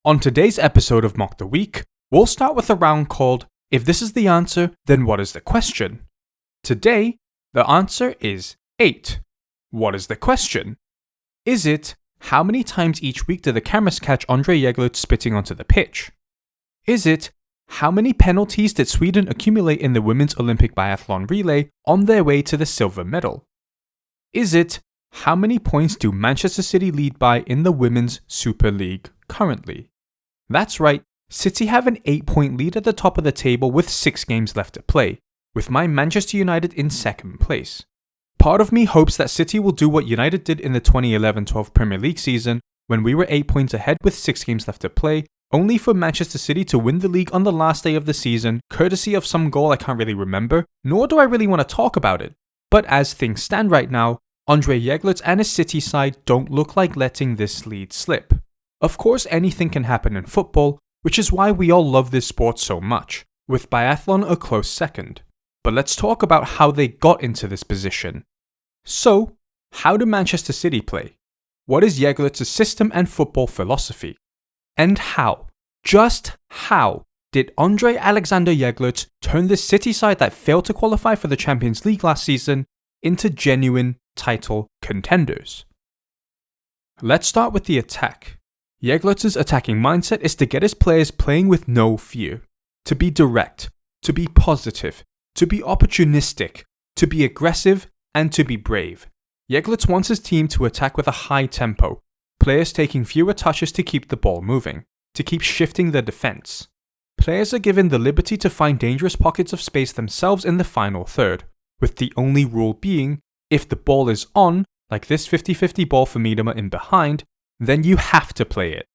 On today's episode of Mock the Week, we'll start with a round called If This Is the Answer, Then What Is the Question? Today, the answer is 8. What is the question? Is it, how many times each week do the cameras catch Andrée Jeglertz spitting onto the pitch? Is it, how many penalties did Sweden accumulate in the women's Olympic biathlon relay on their way to the silver medal? Is it, how many points do Manchester City lead by in the Women's Super League currently? That's right, City have an 8-point lead at the top of the table with 6 games left to play, with my Manchester United in second place. Part of me hopes that City will do what United did in the 2011-12 Premier League season when we were 8 points ahead with 6 games left to play, only for Manchester City to win the league on the last day of the season, courtesy of some goal I can't really remember, nor do I really want to talk about it. But as things stand right now, Andrée Jeglertz and his City side don't look like letting this lead slip. Of course, anything can happen in football, which is why we all love this sport so much, with biathlon a close second. But let's talk about how they got into this position. So, how do Manchester City play? What is Jeglertz's system and football philosophy? And how, just how, did André Alexander Jeglertz turn this City side that failed to qualify for the Champions League last season into genuine title contenders? Let's start with the attack. Jeglertz's attacking mindset is to get his players playing with no fear, to be direct, to be positive, to be opportunistic, to be aggressive, and to be brave. Jeglertz wants his team to attack with a high tempo, players taking fewer touches to keep the ball moving, to keep shifting the defense. Players are given the liberty to find dangerous pockets of space themselves in the final third, with the only rule being, if the ball is on, like this 50-50 ball for Miedema in behind, then you have to play it.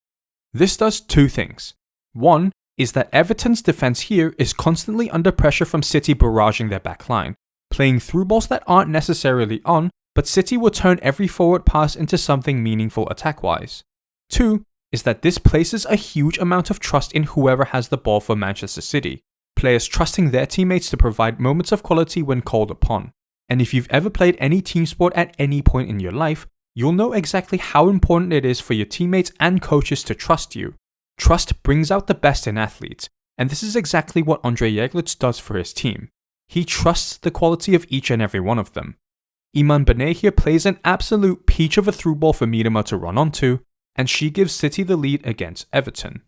This does 2 things. One is that Everton's defense here is constantly under pressure from City barraging their backline, playing through balls that aren't necessarily on, but City will turn every forward pass into something meaningful attack-wise. 2 is that this places a huge amount of trust in whoever has the ball for Manchester City, players trusting their teammates to provide moments of quality when called upon. And if you've ever played any team sport at any point in your life, you'll know exactly how important it is for your teammates and coaches to trust you. Trust brings out the best in athletes, and this is exactly what Andrée Jeglertz does for his team. He trusts the quality of each and every one of them. Iman Benet here plays an absolute peach of a through ball for Miedema to run onto, and she gives City the lead against Everton.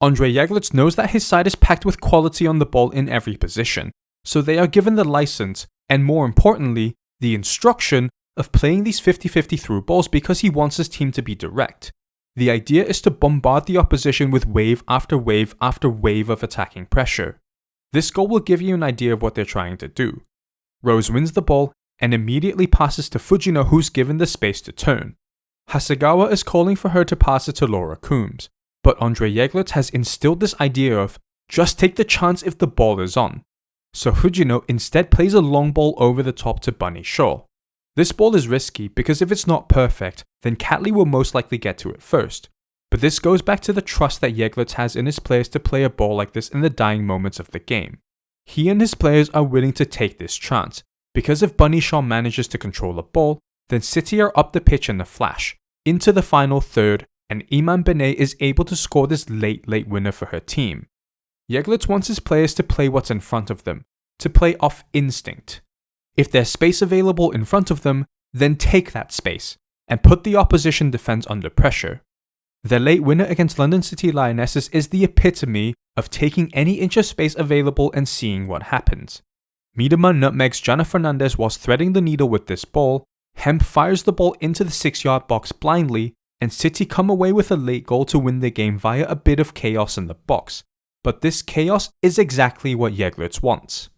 Andrée Jeglertz knows that his side is packed with quality on the ball in every position, so they are given the license, and more importantly, the instruction of playing these 50-50 through balls because he wants his team to be direct. The idea is to bombard the opposition with wave after wave after wave of attacking pressure. This goal will give you an idea of what they're trying to do. Rose wins the ball and immediately passes to Fujino, who's given the space to turn. Hasegawa is calling for her to pass it to Laura Coombs, but Andrée Jeglertz has instilled this idea of just take the chance if the ball is on. So Fujino instead plays a long ball over the top to Bunny Shaw. This ball is risky because if it's not perfect, then Catley will most likely get to it first. But this goes back to the trust that Jeglertz has in his players to play a ball like this in the dying moments of the game. He and his players are willing to take this chance, because if Bunny Shaw manages to control the ball, then City are up the pitch in a flash, into the final third, and Iman Benet is able to score this late winner for her team. Jeglertz wants his players to play what's in front of them, to play off instinct. If there's space available in front of them, then take that space, and put the opposition defense under pressure. Their late winner against London City Lionesses is the epitome of taking any inch of space available and seeing what happens. Miedema nutmegs Jana Fernandez whilst threading the needle with this ball, Hemp fires the ball into the 6-yard box blindly, and City come away with a late goal to win the game via a bit of chaos in the box. But this chaos is exactly what Jeglertz wants.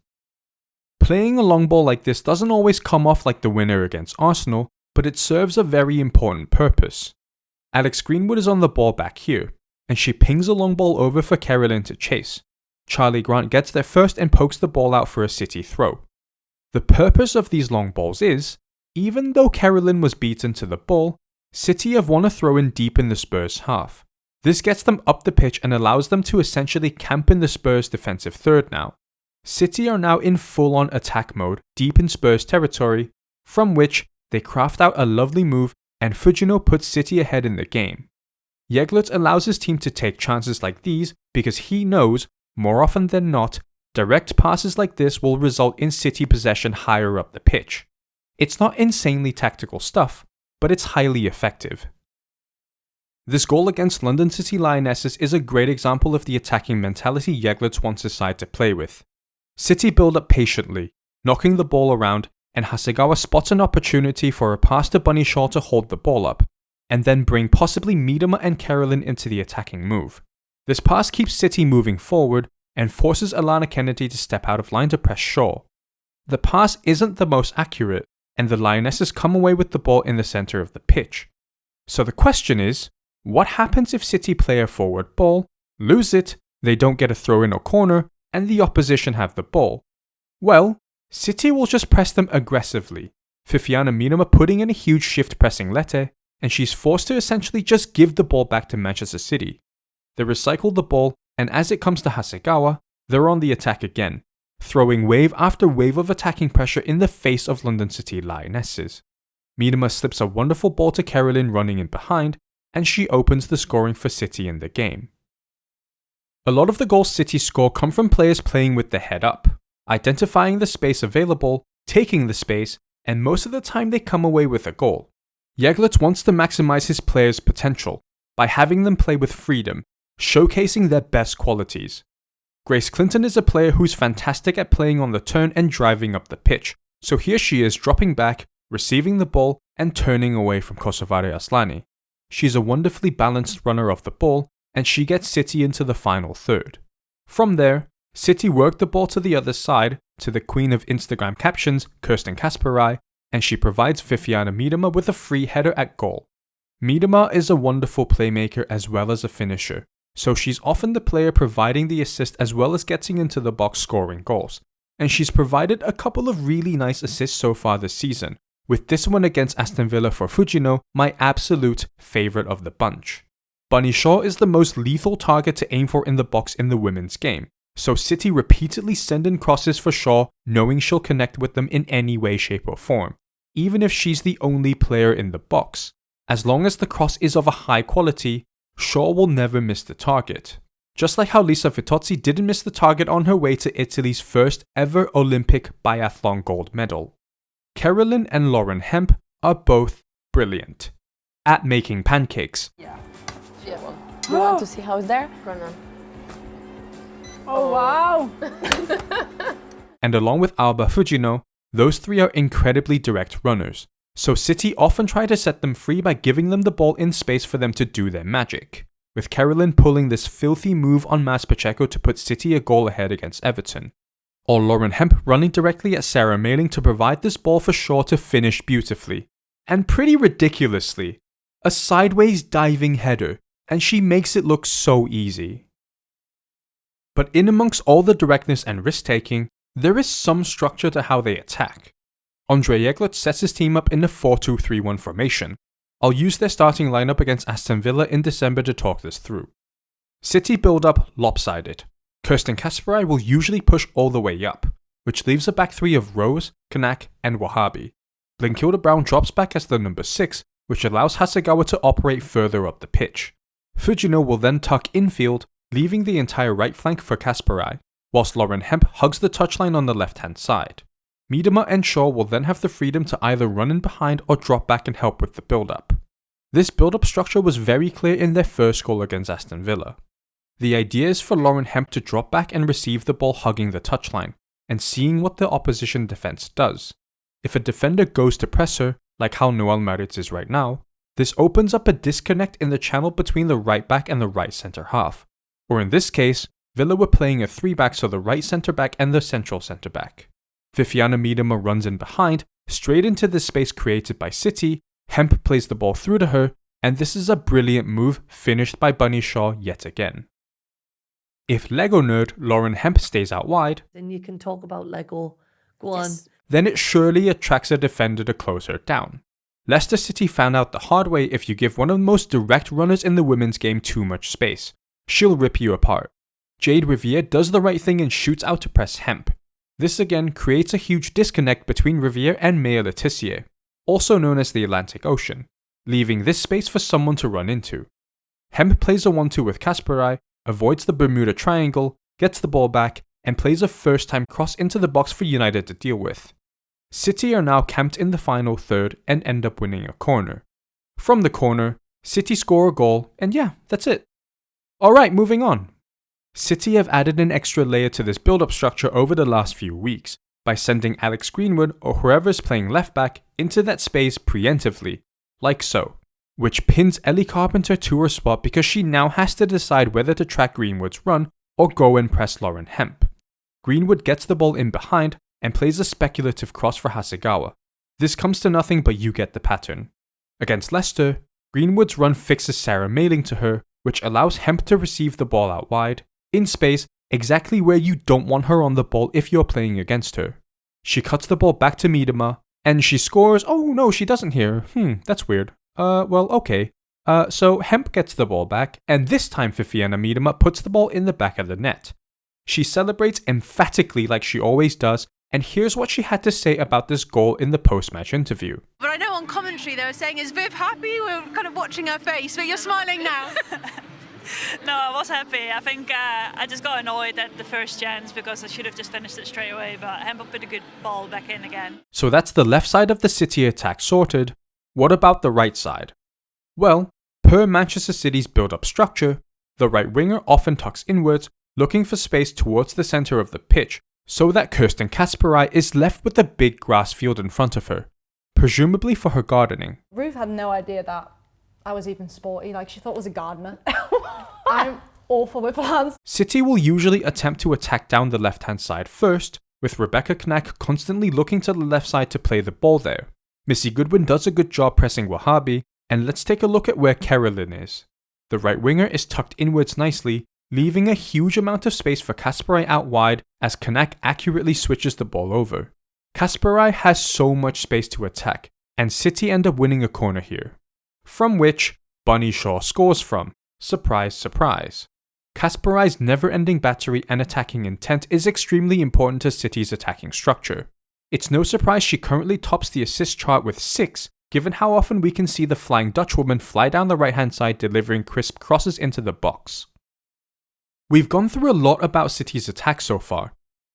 Playing a long ball like this doesn't always come off like the winner against Arsenal, but it serves a very important purpose. Alex Greenwood is on the ball back here, and she pings a long ball over for Carolyn to chase. Charlie Grant gets there first and pokes the ball out for a City throw. The purpose of these long balls is, even though Carolyn was beaten to the ball, City have won a throw in deep in the Spurs half. This gets them up the pitch and allows them to essentially camp in the Spurs defensive third now. City are now in full-on attack mode, deep in Spurs territory, from which they craft out a lovely move and Fujino puts City ahead in the game. Jeglertz allows his team to take chances like these because he knows, more often than not, direct passes like this will result in City possession higher up the pitch. It's not insanely tactical stuff, but it's highly effective. This goal against London City Lionesses is a great example of the attacking mentality Jeglertz wants his side to play with. City build up patiently, knocking the ball around, and Hasegawa spots an opportunity for a pass to Bunny Shaw to hold the ball up, and then bring possibly Miedema and Carolyn into the attacking move. This pass keeps City moving forward and forces Alana Kennedy to step out of line to press Shaw. The pass isn't the most accurate, and the Lionesses come away with the ball in the center of the pitch. So the question is, what happens if City play a forward ball, lose it, they don't get a throw in or corner, and the opposition have the ball? Well, City will just press them aggressively, Viviana Miedema putting in a huge shift pressing Lete, and she's forced to essentially just give the ball back to Manchester City. They recycle the ball, and as it comes to Hasegawa, they're on the attack again, throwing wave after wave of attacking pressure in the face of London City Lionesses. Miedema slips a wonderful ball to Carolyn running in behind, and she opens the scoring for City in the game. A lot of the goals City score come from players playing with their head up, identifying the space available, taking the space, and most of the time they come away with a goal. Jeglertz wants to maximize his players' potential by having them play with freedom, showcasing their best qualities. Grace Clinton is a player who's fantastic at playing on the turn and driving up the pitch, so here she is dropping back, receiving the ball, and turning away from Kosovare Aslani. She's a wonderfully balanced runner of the ball, and she gets City into the final third. From there, City work the ball to the other side, to the queen of Instagram captions, Kirsten Kasperai, and she provides Viviana Miedema with a free header at goal. Miedema is a wonderful playmaker as well as a finisher, so she's often the player providing the assist as well as getting into the box scoring goals, and she's provided a couple of really nice assists so far this season, with this one against Aston Villa for Fujino my absolute favourite of the bunch. Bunny Shaw is the most lethal target to aim for in the box in the women's game, so City repeatedly send in crosses for Shaw knowing she'll connect with them in any way, shape or form, even if she's the only player in the box. As long as the cross is of a high quality, Shaw will never miss the target. Just like how Lisa Vitozzi didn't miss the target on her way to Italy's first ever Olympic biathlon gold medal. Carolyn and Lauren Hemp are both brilliant at making pancakes. Yeah. You want to see how it's there? Run on. Oh wow! And along with Alba Fujino, those three are incredibly direct runners, so City often try to set them free by giving them the ball in space for them to do their magic, with Carolyn pulling this filthy move on Mas Pacheco to put City a goal ahead against Everton, or Lauren Hemp running directly at Sarah Mailing to provide this ball for Shaw to finish beautifully, and pretty ridiculously, a sideways diving header, and she makes it look so easy. But in amongst all the directness and risk-taking, there is some structure to how they attack. Andrée Jeglertz sets his team up in a 4-2-3-1 formation. I'll use their starting lineup against Aston Villa in December to talk this through. City build up lopsided. Kirsten Kasperai will usually push all the way up, which leaves a back three of Rose, Kanak, and Wahabi. Blinkilda Brown drops back as the number 6, which allows Hasegawa to operate further up the pitch. Fujino will then tuck infield, leaving the entire right flank for Kasperai, whilst Lauren Hemp hugs the touchline on the left-hand side. Miedema and Shaw will then have the freedom to either run in behind or drop back and help with the build-up. This build-up structure was very clear in their first goal against Aston Villa. The idea is for Lauren Hemp to drop back and receive the ball hugging the touchline, and seeing what the opposition defense does. If a defender goes to press her, like how Noel Maritz is right now, this opens up a disconnect in the channel between the right back and the right centre half. Or in this case, Villa were playing a 3-back, so the right centre back and the central centre back. Viviana Miedema runs in behind, straight into the space created by City, Hemp plays the ball through to her, and this is a brilliant move finished by Bunny Shaw yet again. If Lego nerd Lauren Hemp stays out wide, Then you can talk about Lego. Go on. then it surely attracts a defender to close her down. Leicester City found out the hard way if you give one of the most direct runners in the women's game too much space. She'll rip you apart. Jade Riviere does the right thing and shoots out to press Hemp. This again creates a huge disconnect between Riviere and Maya Letitia, also known as the Atlantic Ocean, leaving this space for someone to run into. Hemp plays a 1-2 with Kasparai, avoids the Bermuda Triangle, gets the ball back, and plays a first-time cross into the box for United to deal with. City are now camped in the final third and end up winning a corner. From the corner, City score a goal, and yeah, that's it. Alright, moving on. City have added an extra layer to this build-up structure over the last few weeks by sending Alex Greenwood or whoever's playing left back into that space preemptively, like so, which pins Ellie Carpenter to her spot because she now has to decide whether to track Greenwood's run or go and press Lauren Hemp. Greenwood gets the ball in behind and plays a speculative cross for Hasegawa. This comes to nothing, but you get the pattern. Against Leicester, Greenwood's run fixes Sarah Mailing to her, which allows Hemp to receive the ball out wide, in space, exactly where you don't want her on the ball if you're playing against her. She cuts the ball back to Miedema, and she scores. Oh no, she doesn't here. That's weird. Well, okay. So Hemp gets the ball back, and this time Fifiana Miedema puts the ball in the back of the net. She celebrates emphatically like she always does, and here's what she had to say about this goal in the post-match interview. But I know on commentary they were saying, is Viv happy? We were kind of watching her face, but you're smiling now. No, I was happy. I think I just got annoyed at the first chance because I should have just finished it straight away, but Hemp put a good ball back in again. So that's the left side of the City attack sorted. What about the right side? Well, per Manchester City's build-up structure, the right winger often tucks inwards, looking for space towards the centre of the pitch, so that Kirsten Kasparai is left with a big grass field in front of her, presumably for her gardening. Ruth had no idea that I was even sporty, like she thought I was a gardener. I'm awful with plants. City will usually attempt to attack down the left-hand side first, with Rebecca Knack constantly looking to the left side to play the ball there. Missy Goodwin does a good job pressing Wahhabi, and let's take a look at where Carolyn is. The right winger is tucked inwards nicely, leaving a huge amount of space for Kasparai out wide as Knack accurately switches the ball over. Kasparai has so much space to attack, and City end up winning a corner here, from which Bunny Shaw scores from. Surprise, surprise. Kasparai's never-ending battery and attacking intent is extremely important to City's attacking structure. It's no surprise she currently tops the assist chart with 6, given how often we can see the Flying Dutchwoman fly down the right-hand side delivering crisp crosses into the box. We've gone through a lot about City's attack so far,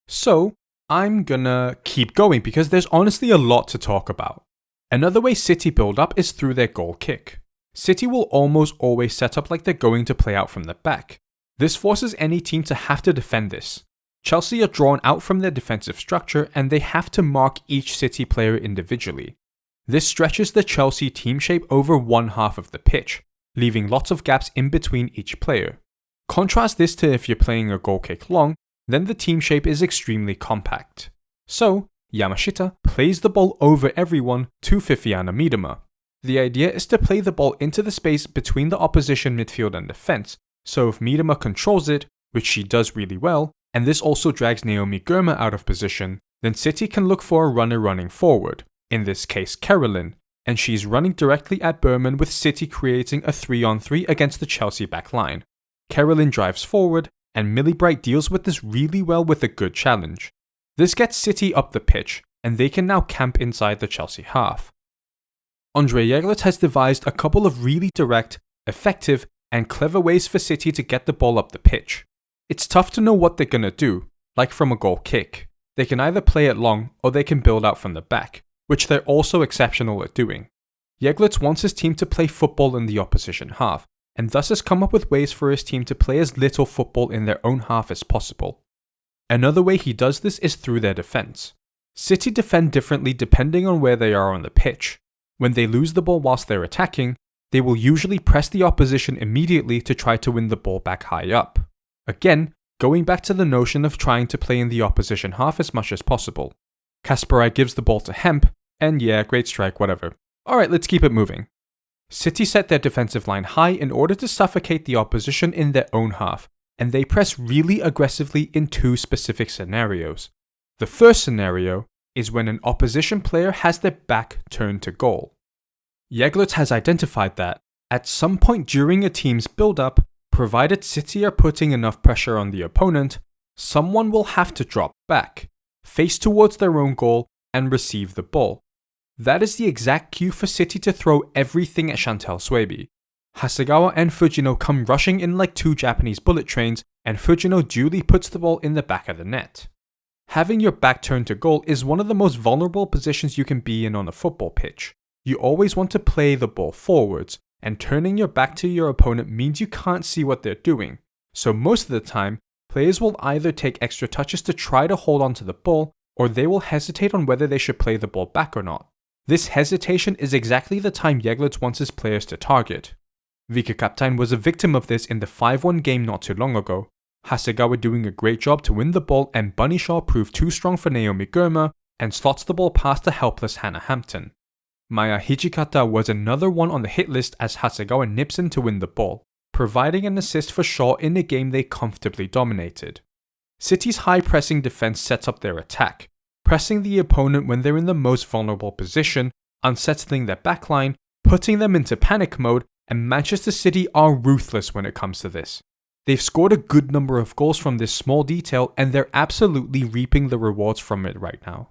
so I'm gonna keep going because there's honestly a lot to talk about. Another way City build up is through their goal kick. City will almost always set up like they're going to play out from the back. This forces any team to have to defend this. Chelsea are drawn out from their defensive structure and they have to mark each City player individually. This stretches the Chelsea team shape over one half of the pitch, leaving lots of gaps in between each player. Contrast this to if you're playing a goal kick long, then the team shape is extremely compact. So, Yamashita plays the ball over everyone to Fifiana Miedema. The idea is to play the ball into the space between the opposition midfield and defense, so if Miedema controls it, which she does really well, and this also drags Naomi Girma out of position, then City can look for a runner running forward, in this case Carolyn, and she's running directly at Berman with City creating a 3-on-3 against the Chelsea back line. Carolyn drives forward, and Millie Bright deals with this really well with a good challenge. This gets City up the pitch, and they can now camp inside the Chelsea half. Andrée Jeglertz has devised a couple of really direct, effective, and clever ways for City to get the ball up the pitch. It's tough to know what they're gonna do, like from a goal kick. They can either play it long, or they can build out from the back, which they're also exceptional at doing. Jeglertz wants his team to play football in the opposition half, and thus has come up with ways for his team to play as little football in their own half as possible. Another way he does this is through their defense. City defend differently depending on where they are on the pitch. When they lose the ball whilst they're attacking, they will usually press the opposition immediately to try to win the ball back high up. Again, going back to the notion of trying to play in the opposition half as much as possible. Kasparai gives the ball to Hemp, and yeah, great strike, whatever. Alright, let's keep it moving. City set their defensive line high in order to suffocate the opposition in their own half, and they press really aggressively in two specific scenarios. The first scenario is when an opposition player has their back turned to goal. Jeglertz has identified that, at some point during a team's build-up, provided City are putting enough pressure on the opponent, someone will have to drop back, face towards their own goal, and receive the ball. That is the exact cue for City to throw everything at Chantal Swaby. Hasegawa and Fujino come rushing in like two Japanese bullet trains, and Fujino duly puts the ball in the back of the net. Having your back turned to goal is one of the most vulnerable positions you can be in on a football pitch. You always want to play the ball forwards, and turning your back to your opponent means you can't see what they're doing. So most of the time, players will either take extra touches to try to hold onto the ball, or they will hesitate on whether they should play the ball back or not. This hesitation is exactly the time Jeglertz wants his players to target. Vikakaptain was a victim of this in the 5-1 game not too long ago. Hasegawa doing a great job to win the ball, and Bunny Shaw proved too strong for Naomi Girma and slots the ball past the helpless Hannah Hampton. Maya Hijikata was another one on the hit list as Hasegawa nips in to win the ball, providing an assist for Shaw in a game they comfortably dominated. City's high pressing defense sets up their attack, pressing the opponent when they're in the most vulnerable position, unsettling their backline, putting them into panic mode, and Manchester City are ruthless when it comes to this. They've scored a good number of goals from this small detail, and they're absolutely reaping the rewards from it right now.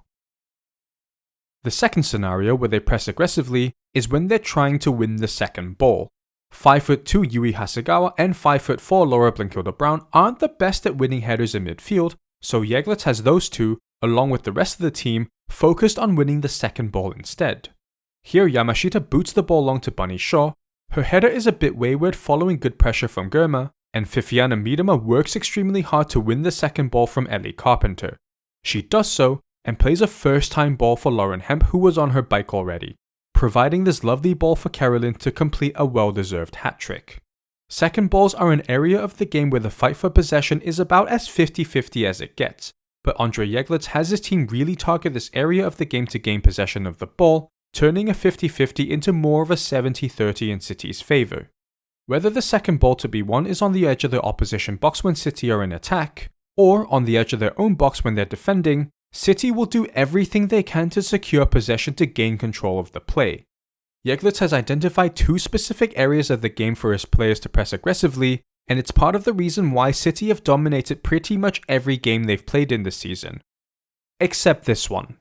The second scenario where they press aggressively is when they're trying to win the second ball. 5'2" Yui Hasegawa and 5'4" Laura Blinkilde-Brown aren't the best at winning headers in midfield, so Jeglertz has those two, along with the rest of the team, focused on winning the second ball instead. Here Yamashita boots the ball long to Bunny Shaw. Her header is a bit wayward following good pressure from Girma, and Fifiana Miedema works extremely hard to win the second ball from Ellie Carpenter. She does so, and plays a first-time ball for Lauren Hemp, who was on her bike already, providing this lovely ball for Carolyn to complete a well-deserved hat-trick. Second balls are an area of the game where the fight for possession is about as 50-50 as it gets, but Andrée Jeglertz has his team really target this area of the game to gain possession of the ball, turning a 50-50 into more of a 70-30 in City's favour. Whether the second ball to be won is on the edge of the opposition box when City are in attack, or on the edge of their own box when they're defending, City will do everything they can to secure possession to gain control of the play. Jeglertz has identified two specific areas of the game for his players to press aggressively, and it's part of the reason why City have dominated pretty much every game they've played in this season. Except this one.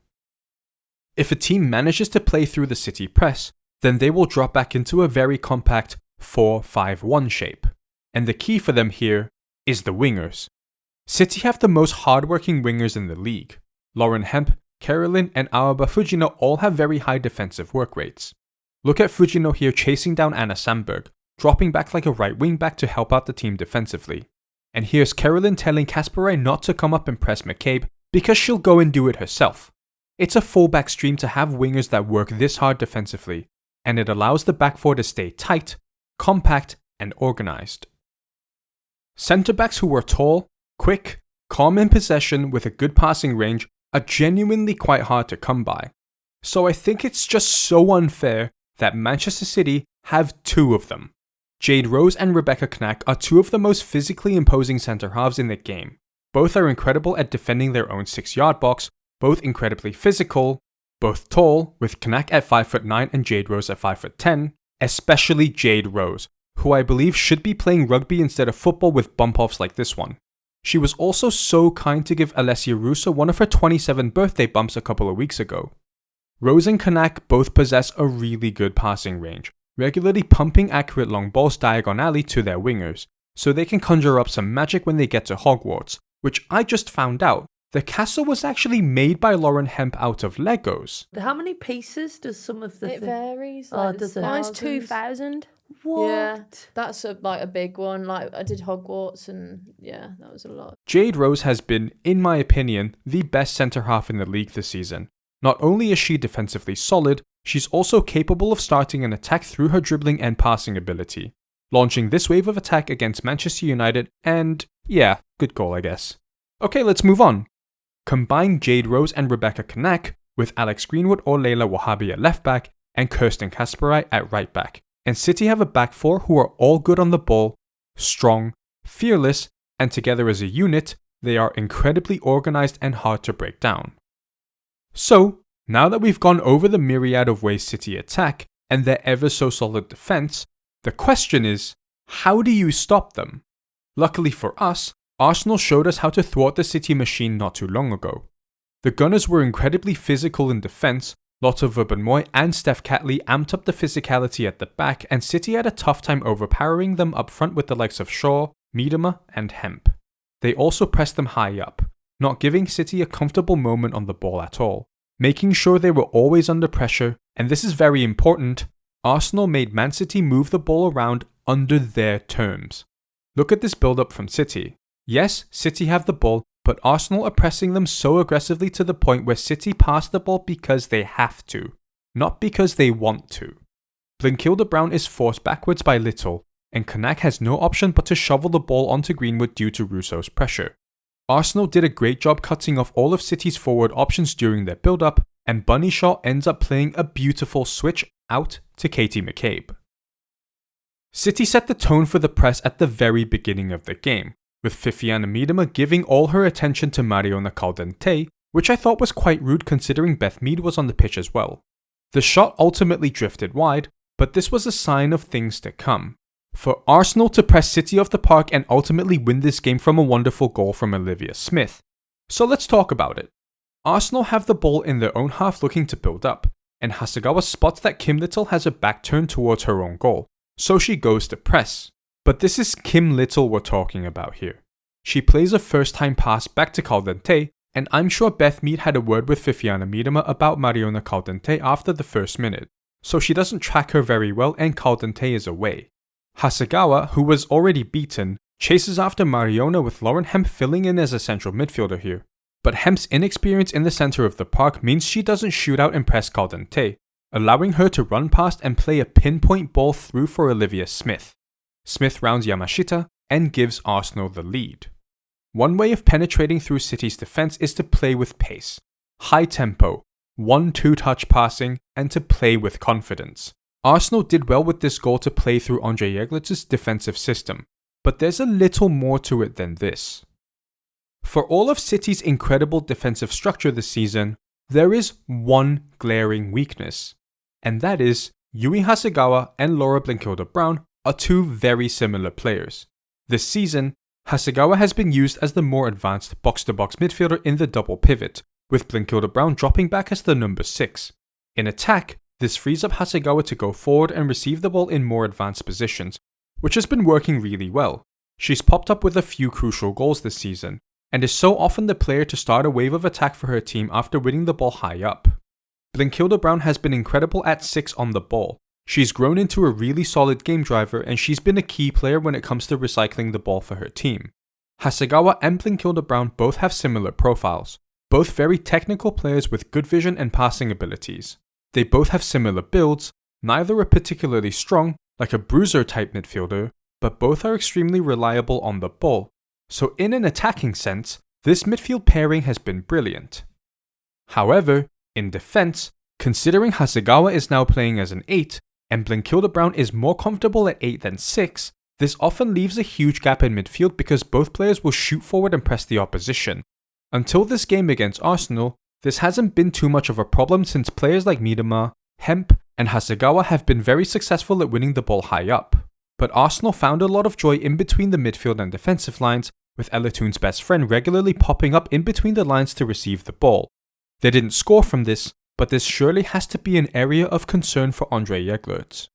If a team manages to play through the City press, then they will drop back into a very compact 4-5-1 shape, and the key for them here is the wingers. City have the most hardworking wingers in the league. Lauren Hemp, Carolyn, and Aoba Fujino all have very high defensive work rates. Look at Fujino here chasing down Anna Sandberg, dropping back like a right wing back to help out the team defensively. And here's Carolyn telling Kasparay not to come up and press McCabe because she'll go and do it herself. It's a fullback stream to have wingers that work this hard defensively, and it allows the back four to stay tight, compact, and organized. Centre backs who are tall, quick, calm in possession with a good passing range are genuinely quite hard to come by. So I think it's just so unfair that Manchester City have two of them. Jade Rose and Rebecca Knack are two of the most physically imposing centre halves in the game. Both are incredible at defending their own 6-yard box, both incredibly physical, both tall, with Knack at 5'9" and Jade Rose at 5'10", especially Jade Rose, who I believe should be playing rugby instead of football with bump-offs like this one. She was also so kind to give Alessia Russo one of her 27th birthday bumps a couple of weeks ago. Rose and Kanak both possess a really good passing range, regularly pumping accurate long balls diagonally to their wingers, so they can conjure up some magic when they get to Hogwarts, which I just found out, the castle was actually made by Lauren Hemp out of Legos. How many pieces does some of the It varies. Oh, Like, does it? mine's Thousands. 2,000. What? Yeah, that's a big one. Like I did Hogwarts, and yeah, that was a lot. Jade Rose has been, in my opinion, the best centre half in the league this season. Not only is she defensively solid, she's also capable of starting an attack through her dribbling and passing ability, launching this wave of attack against Manchester United, and yeah, good goal I guess. Okay, let's move on. Combine Jade Rose and Rebecca Knack with Alex Greenwood or Leila Wahabi at left back and Kirsten Kasparay at right back, and City have a back four who are all good on the ball, strong, fearless, and together as a unit, they are incredibly organized and hard to break down. So, now that we've gone over the myriad of ways City attack and their ever so solid defense, the question is, how do you stop them? Luckily for us, Arsenal showed us how to thwart the City machine not too long ago. The Gunners were incredibly physical in defense, Lotte Wubben-Moy and Steph Catley amped up the physicality at the back, and City had a tough time overpowering them up front with the likes of Shaw, Miedema and Hemp. They also pressed them high up, not giving City a comfortable moment on the ball at all, making sure they were always under pressure, and this is very important, Arsenal made Man City move the ball around under their terms. Look at this build-up from City. Yes, City have the ball, but Arsenal are pressing them so aggressively to the point where City pass the ball because they have to, not because they want to. Blinkilde Brown is forced backwards by Little, and Kanak has no option but to shovel the ball onto Greenwood due to Russo's pressure. Arsenal did a great job cutting off all of City's forward options during their build-up, and Bunny Shaw ends up playing a beautiful switch out to Katie McCabe. City set the tone for the press at the very beginning of the game, with Vivianne Miedema giving all her attention to Mariona Caldente, which I thought was quite rude considering Beth Mead was on the pitch as well. The shot ultimately drifted wide, but this was a sign of things to come. For Arsenal to press City off the park and ultimately win this game from a wonderful goal from Olivia Smith. So let's talk about it. Arsenal have the ball in their own half looking to build up, and Hasegawa spots that Kim Little has her back turned towards her own goal, so she goes to press. But this is Kim Little we're talking about here. She plays a first time pass back to Caldente, and I'm sure Beth Mead had a word with Vivianne Miedema about Mariona Caldente after the first minute, so she doesn't track her very well and Caldente is away. Hasegawa, who was already beaten, chases after Mariona with Lauren Hemp filling in as a central midfielder here. But Hemp's inexperience in the centre of the park means she doesn't shoot out and press Caldente, allowing her to run past and play a pinpoint ball through for Olivia Smith. Smith rounds Yamashita and gives Arsenal the lead. One way of penetrating through City's defence is to play with pace, high tempo, 1-2 touch passing, and to play with confidence. Arsenal did well with this goal to play through Andrée Jeglertz's defensive system, but there's a little more to it than this. For all of City's incredible defensive structure this season, there is one glaring weakness, and that is Yui Hasegawa and Laura Blinkilde Brown are two very similar players. This season, Hasegawa has been used as the more advanced box-to-box midfielder in the double pivot, with Blinkilde Brown dropping back as the number 6. In attack, this frees up Hasegawa to go forward and receive the ball in more advanced positions, which has been working really well. She's popped up with a few crucial goals this season, and is so often the player to start a wave of attack for her team after winning the ball high up. Blinkilde Brown has been incredible at 6 on the ball. She's grown into a really solid game driver and she's been a key player when it comes to recycling the ball for her team. Hasegawa and Blinkilde Brown both have similar profiles, both very technical players with good vision and passing abilities. They both have similar builds, neither are particularly strong, like a bruiser type midfielder, but both are extremely reliable on the ball. So in an attacking sense, this midfield pairing has been brilliant. However, in defense, considering Hasegawa is now playing as an 8, and Blinkilde Brown is more comfortable at 8 than 6, this often leaves a huge gap in midfield because both players will shoot forward and press the opposition. Until this game against Arsenal, this hasn't been too much of a problem since players like Miedema, Hemp, and Hasegawa have been very successful at winning the ball high up. But Arsenal found a lot of joy in between the midfield and defensive lines, with Ella Toon's best friend regularly popping up in between the lines to receive the ball. They didn't score from this, but this surely has to be an area of concern for Andrée Jeglertz.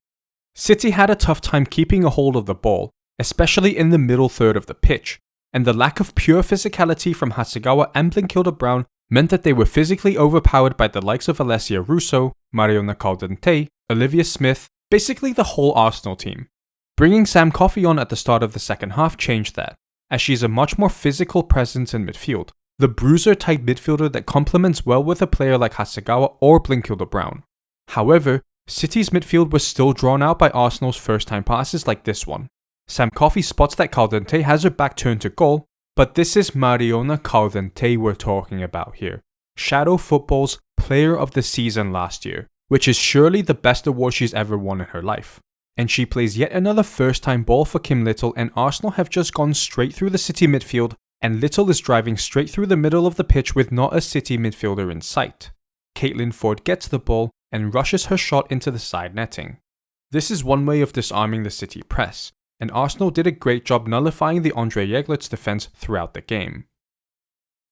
City had a tough time keeping a hold of the ball, especially in the middle third of the pitch, and the lack of pure physicality from Hasegawa and Blinkilde Brown meant that they were physically overpowered by the likes of Alessia Russo, Mariona Caldente, Olivia Smith, basically the whole Arsenal team. Bringing Sam Coffey on at the start of the second half changed that, as she's a much more physical presence in midfield, the bruiser-type midfielder that complements well with a player like Hasegawa or Blinkilde Brown. However, City's midfield was still drawn out by Arsenal's first-time passes like this one. Sam Coffey spots that Caldente has her back turned to goal, but this is Mariona Caldente we're talking about here, Shadow Football's Player of the Season last year, which is surely the best award she's ever won in her life. And she plays yet another first-time ball for Kim Little, and Arsenal have just gone straight through the City midfield, and Little is driving straight through the middle of the pitch with not a City midfielder in sight. Caitlin Ford gets the ball and rushes her shot into the side netting. This is one way of disarming the City press, and Arsenal did a great job nullifying the Andrée Jeglertz defense throughout the game.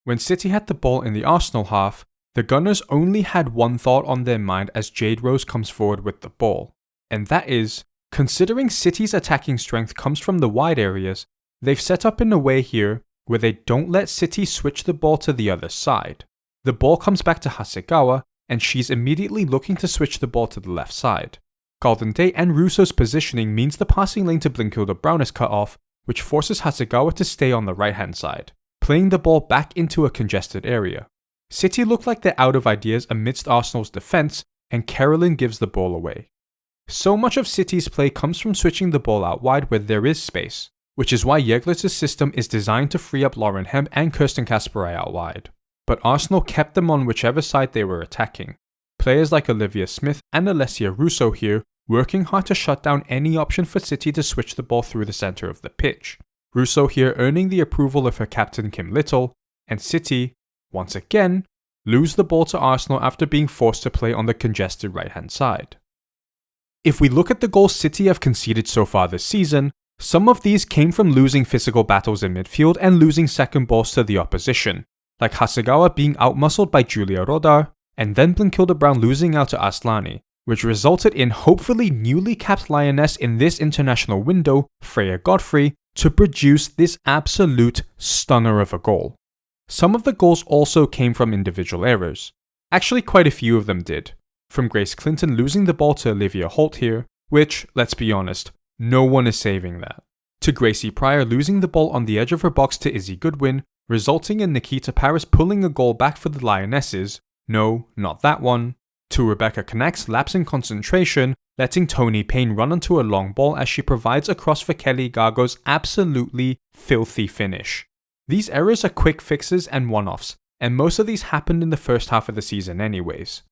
When City had the ball in the Arsenal half, The Gunners only had one thought on their mind as Jade Rose comes forward with the ball, and that is, considering City's attacking strength comes from the wide areas, they've set up in a way here where they don't let City switch the ball to the other side. The ball comes back to Hasegawa, and she's immediately looking to switch the ball to the left side. Golden Day and Russo's positioning means the passing lane to Blinkilda Brown is cut off, which forces Hasegawa to stay on the right hand side, playing the ball back into a congested area. City look like they're out of ideas amidst Arsenal's defense, and Carolyn gives the ball away. So much of City's play comes from switching the ball out wide where there is space, which is why Jeglertz's system is designed to free up Lauren Hemp and Kirsten Kasperai out wide. But Arsenal kept them on whichever side they were attacking. Players like Olivia Smith and Alessia Russo here working hard to shut down any option for City to switch the ball through the centre of the pitch. Russo here earning the approval of her captain Kim Little, and City, once again, lose the ball to Arsenal after being forced to play on the congested right hand side. If we look at the goals City have conceded so far this season, some of these came from losing physical battles in midfield and losing second balls to the opposition, like Hasegawa being outmuscled by Julia Rodar, and then Blinkilda Brown losing out to Aslani, which resulted in hopefully newly capped lioness in this international window, Freya Godfrey, to produce this absolute stunner of a goal. Some of the goals also came from individual errors. Actually, quite a few of them did. From Grace Clinton losing the ball to Olivia Holt here, which, let's be honest, no one is saving that. To Gracie Pryor losing the ball on the edge of her box to Izzy Goodwin, resulting in Nikita Paris pulling a goal back for the Lionesses. No, not that one. To Rebecca Knacks lapsing concentration, letting Tony Payne run onto a long ball as she provides a cross for Kelly Gago's absolutely filthy finish. These errors are quick fixes and one-offs, and most of these happened in the first half of the season anyways.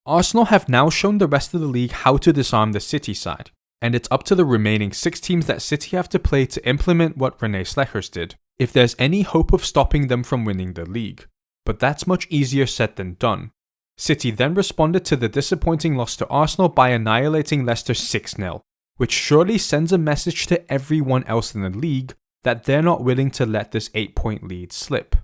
Arsenal have now shown the rest of the league how to disarm the City side, and it's up to the remaining 6 teams that City have to play to implement what Renee Slechers did, if there's any hope of stopping them from winning the league. But that's much easier said than done. City then responded to the disappointing loss to Arsenal by annihilating Leicester 6-0, which surely sends a message to everyone else in the league that they're not willing to let this 8-point lead slip.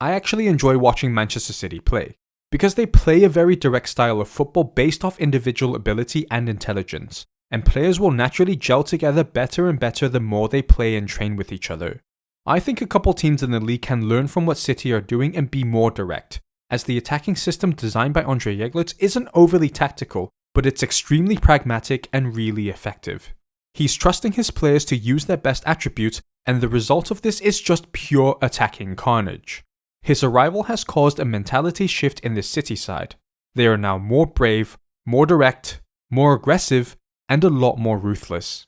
I actually enjoy watching Manchester City play, because they play a very direct style of football based off individual ability and intelligence, and players will naturally gel together better and better the more they play and train with each other. I think a couple teams in the league can learn from what City are doing and be more direct, as the attacking system designed by Andrée Jeglertz isn't overly tactical, but it's extremely pragmatic and really effective. He's trusting his players to use their best attributes, and the result of this is just pure attacking carnage. His arrival has caused a mentality shift in the City side. They are now more brave, more direct, more aggressive, and a lot more ruthless.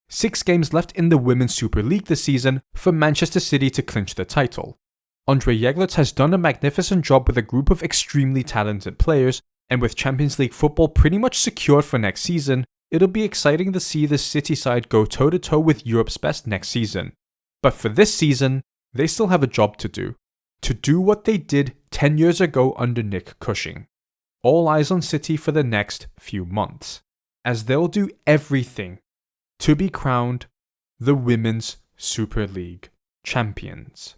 6 games left in the Women's Super League this season for Manchester City to clinch the title. Andrée Jeglertz has done a magnificent job with a group of extremely talented players, and with Champions League football pretty much secured for next season, it'll be exciting to see the City side go toe-to-toe with Europe's best next season. But for this season, they still have a job to do. To do what they did 10 years ago under Nick Cushing. All eyes on City for the next few months, as they'll do everything to be crowned the Women's Super League champions.